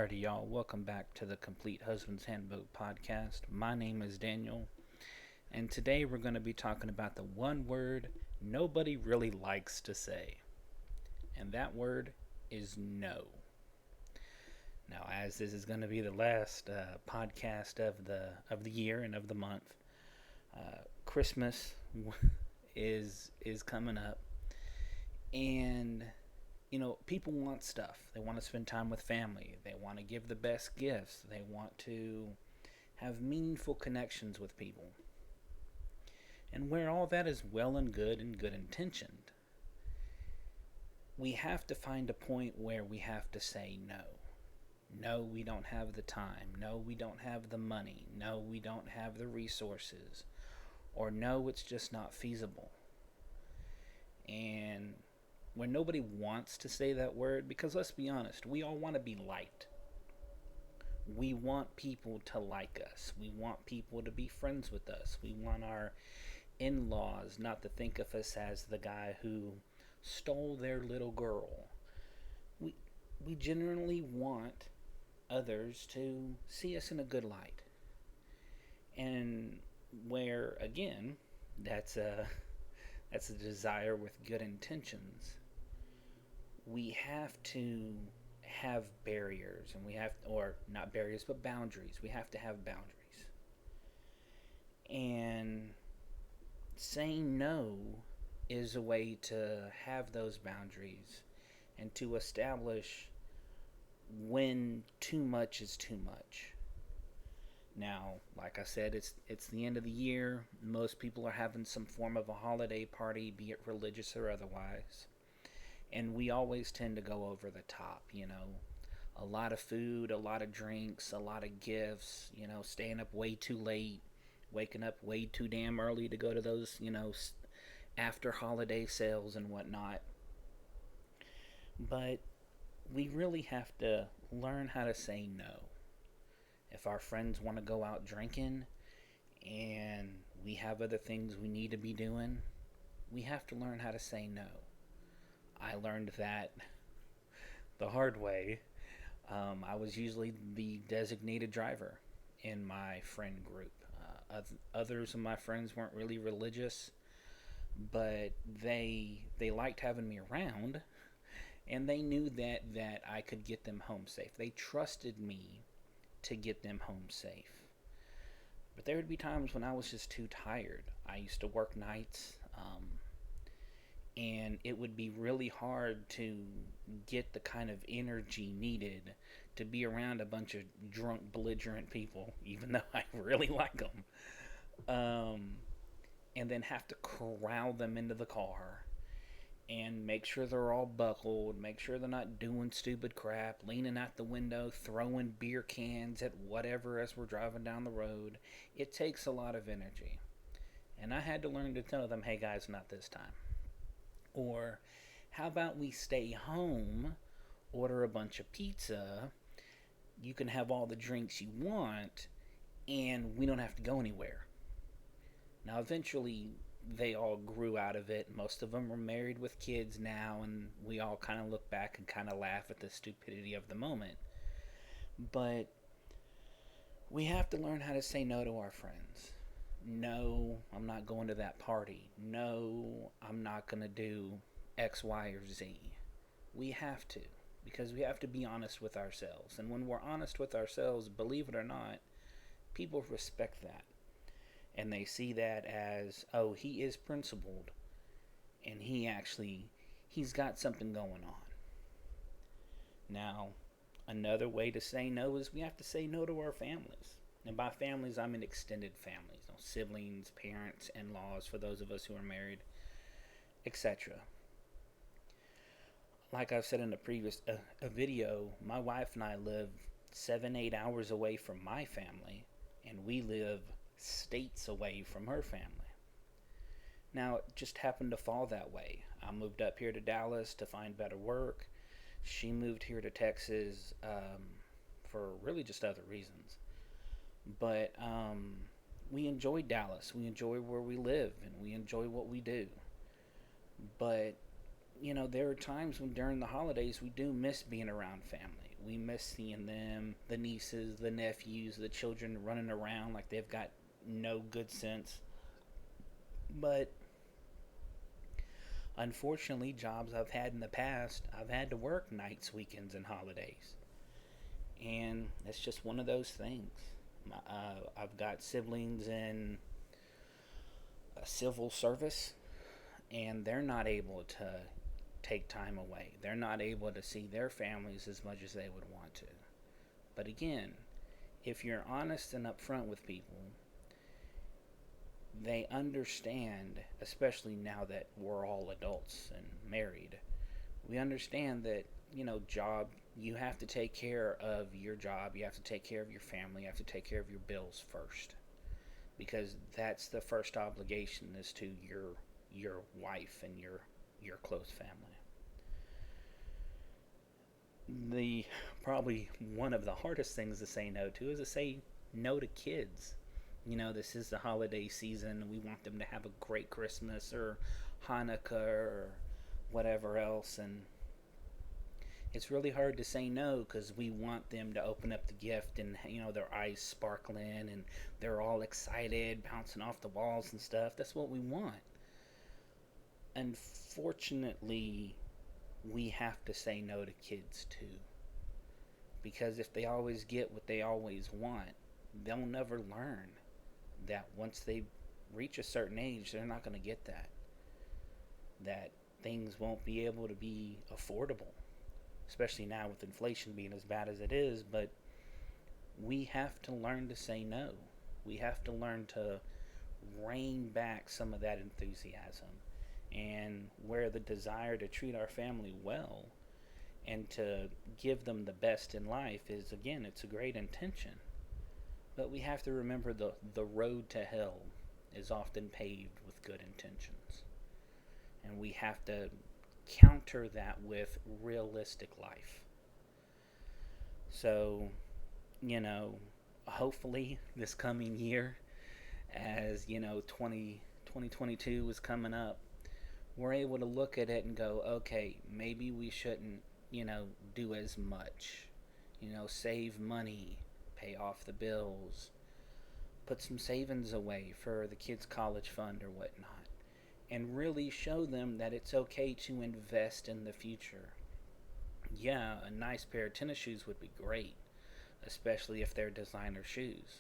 Alrighty, y'all, welcome back to the Complete Husband's Handbook podcast. My name is Daniel, and today we're going to be talking about the one word nobody really likes to say, and that word is no. Now, as this is going to be the last podcast of the year and of the month, Christmas is coming up, and people want stuff. They want to spend time with family. They want to give the best gifts. They want to have meaningful connections with people. And where all that is well and good intentioned, we have to find a point where we have to say no. No, we don't have the time. No, we don't have the money. No, we don't have the resources. Or no, it's just not feasible. And when nobody wants to say that word, because let's be honest, we all want to be liked. We want people to like us. We want people to be friends with us. We want our in-laws not to think of us as the guy who stole their little girl. We generally want others to see us in a good light. And where again, that's a desire with good intentions. We have to have barriers, and we have, or not barriers, but boundaries. We have to have boundaries. And saying no is a way to have those boundaries and to establish when too much is too much. Now, like I said, it's the end of the year. Most people are having some form of a holiday party, be it religious or otherwise. And we always tend to go over the top, A lot of food, a lot of drinks, a lot of gifts, staying up way too late, waking up way too damn early to go to those, after holiday sales and whatnot. But we really have to learn how to say no. If our friends want to go out drinking and we have other things we need to be doing, we have to learn how to say no. I learned that the hard way. I was usually the designated driver in my friend group. Others of my friends weren't really religious, but they liked having me around, and they knew that I could get them home safe. They trusted me to get them home safe. But there would be times when I was just too tired. I used to work nights, and it would be really hard to get the kind of energy needed to be around a bunch of drunk, belligerent people, even though I really like them. And then have to corral them into the car and make sure they're all buckled, make sure they're not doing stupid crap, leaning out the window, throwing beer cans at whatever as we're driving down the road. It takes a lot of energy. And I had to learn to tell them, hey guys, not this time. Or how about we stay home, order a bunch of pizza, you can have all the drinks you want, and we don't have to go anywhere. Now, eventually, they all grew out of it. Most of them are married with kids now, and we all kind of look back and kind of laugh at the stupidity of the moment. But we have to learn how to say no to our friends. No, I'm not going to that party. No, I'm not going to do X, Y, or Z. We have to, because we have to be honest with ourselves. And when we're honest with ourselves, believe it or not, people respect that. And they see that as, oh, he is principled, and he's got something going on. Now, another way to say no is we have to say no to our families. And by families, I mean extended families. Siblings, parents, in-laws, for those of us who are married, etc. Like I've said in a previous a video, my wife and I live 7-8 hours away from my family, and we live states away from her family. Now, it just happened to fall that way. I moved up here to Dallas to find better work. She moved here to Texas for really just other reasons. But we enjoy Dallas. We enjoy where we live, and we enjoy what we do. But, there are times when during the holidays we do miss being around family. We miss seeing them, the nieces, the nephews, the children running around like they've got no good sense. But unfortunately, jobs I've had in the past, I've had to work nights, weekends, and holidays. And it's just one of those things. I've got siblings in a civil service, and they're not able to take time away. They're not able to see their families as much as they would want to. But again, if you're honest and upfront with people, they understand, especially now that we're all adults and married, we understand that, job, you have to take care of your job, you have to take care of your family, you have to take care of your bills first. Because that's the first obligation is to your wife and your close family. The Probably one of the hardest things to say no to is to say no to kids. This is the holiday season. We want them to have a great Christmas or Hanukkah or whatever else. And it's really hard to say no because we want them to open up the gift and, their eyes sparkling and they're all excited, bouncing off the walls and stuff. That's what we want. Unfortunately, we have to say no to kids too. Because if they always get what they always want, they'll never learn that once they reach a certain age, they're not going to get that. That things won't be able to be affordable, especially now with inflation being as bad as it is. But we have to learn to say no. We have to learn to rein back some of that enthusiasm and where the desire to treat our family well and to give them the best in life is, again, it's a great intention. But we have to remember the road to hell is often paved with good intentions. And we have to counter that with realistic life. So, hopefully this coming year, as 2022 is coming up, we're able to look at it and go, okay, maybe we shouldn't, do as much. Save money, pay off the bills, put some savings away for the kids' college fund or whatnot, and really show them that it's okay to invest in the future. Yeah, a nice pair of tennis shoes would be great, especially if they're designer shoes.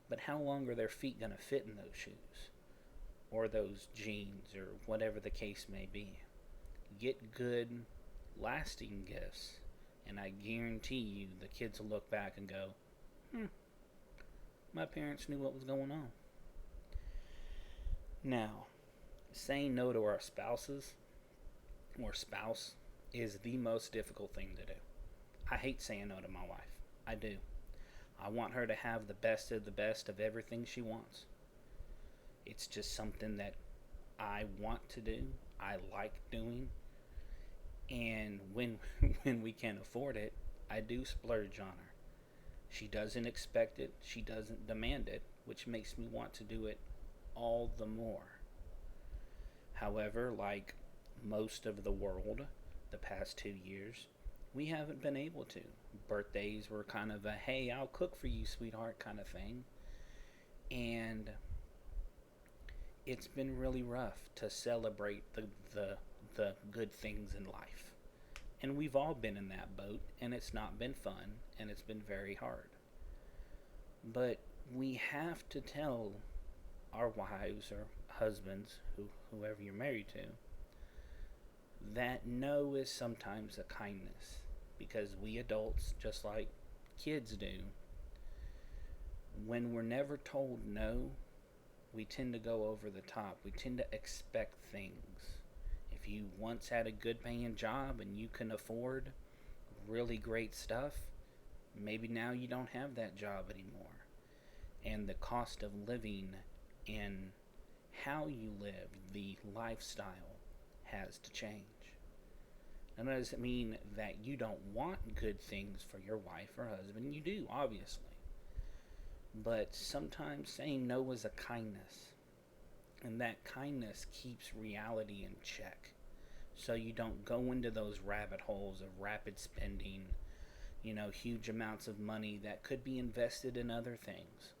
But how long are their feet going to fit in those shoes? Or those jeans, or whatever the case may be. Get good, lasting gifts, and I guarantee you the kids will look back and go, my parents knew what was going on. Now, saying no to our spouses or spouse is the most difficult thing to do. I hate saying no to my wife. I do. I want her to have the best of everything she wants. It's just something that I want to do, I like doing, and when when we can afford it, I do splurge on her. She doesn't expect it, she doesn't demand it, which makes me want to do it all the more. However, like most of the world the past 2 years, we haven't been able to. Birthdays were kind of a, hey, I'll cook for you, sweetheart, kind of thing. And it's been really rough to celebrate the good things in life. And we've all been in that boat, and it's not been fun, and it's been very hard. But we have to tell our wives or husbands, whoever you're married to, that no is sometimes a kindness. Because we adults, just like kids do, when we're never told no, we tend to go over the top. We tend to expect things. If you once had a good paying job and you can afford really great stuff, maybe now you don't have that job anymore. And the cost of living and how you live, the lifestyle, has to change. Now, that doesn't mean that you don't want good things for your wife or husband. You do, obviously. But sometimes saying no is a kindness. And that kindness keeps reality in check. So you don't go into those rabbit holes of rapid spending, huge amounts of money that could be invested in other things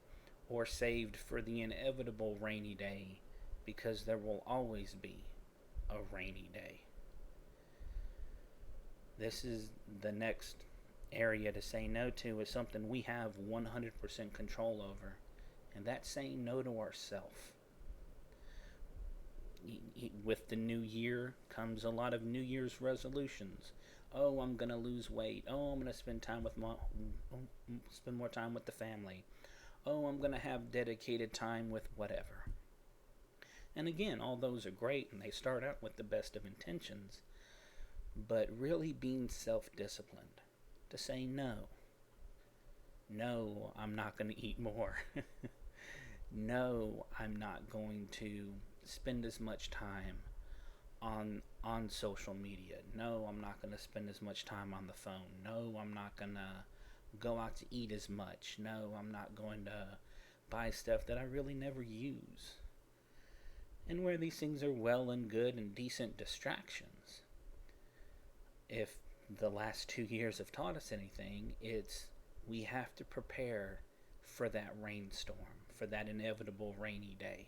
or saved for the inevitable rainy day, because there will always be a rainy day. This is the next area to say no to, is something we have 100% control over, and that's saying no to ourselves. With the new year comes a lot of New Year's resolutions. Oh, I'm gonna lose weight. Oh, I'm gonna spend more time with the family. Oh, I'm gonna have dedicated time with whatever. And again, all those are great, and they start out with the best of intentions, but really being self-disciplined to say no. No, I'm not going to eat more. No, I'm not going to spend as much time on social media. No, I'm not going to spend as much time on the phone. No, I'm not going to go out to eat as much. No, I'm not going to buy stuff that I really never use. And where these things are well and good and decent distractions, if the last 2 years have taught us anything, it's we have to prepare for that rainstorm, for that inevitable rainy day.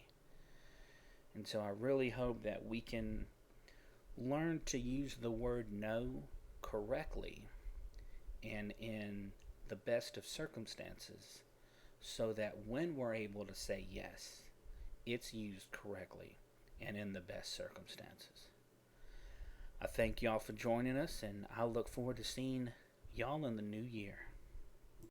And so I really hope that we can learn to use the word no correctly and in the best of circumstances, so that when we're able to say yes, it's used correctly and in the best circumstances. I thank y'all for joining us, and I look forward to seeing y'all in the new year.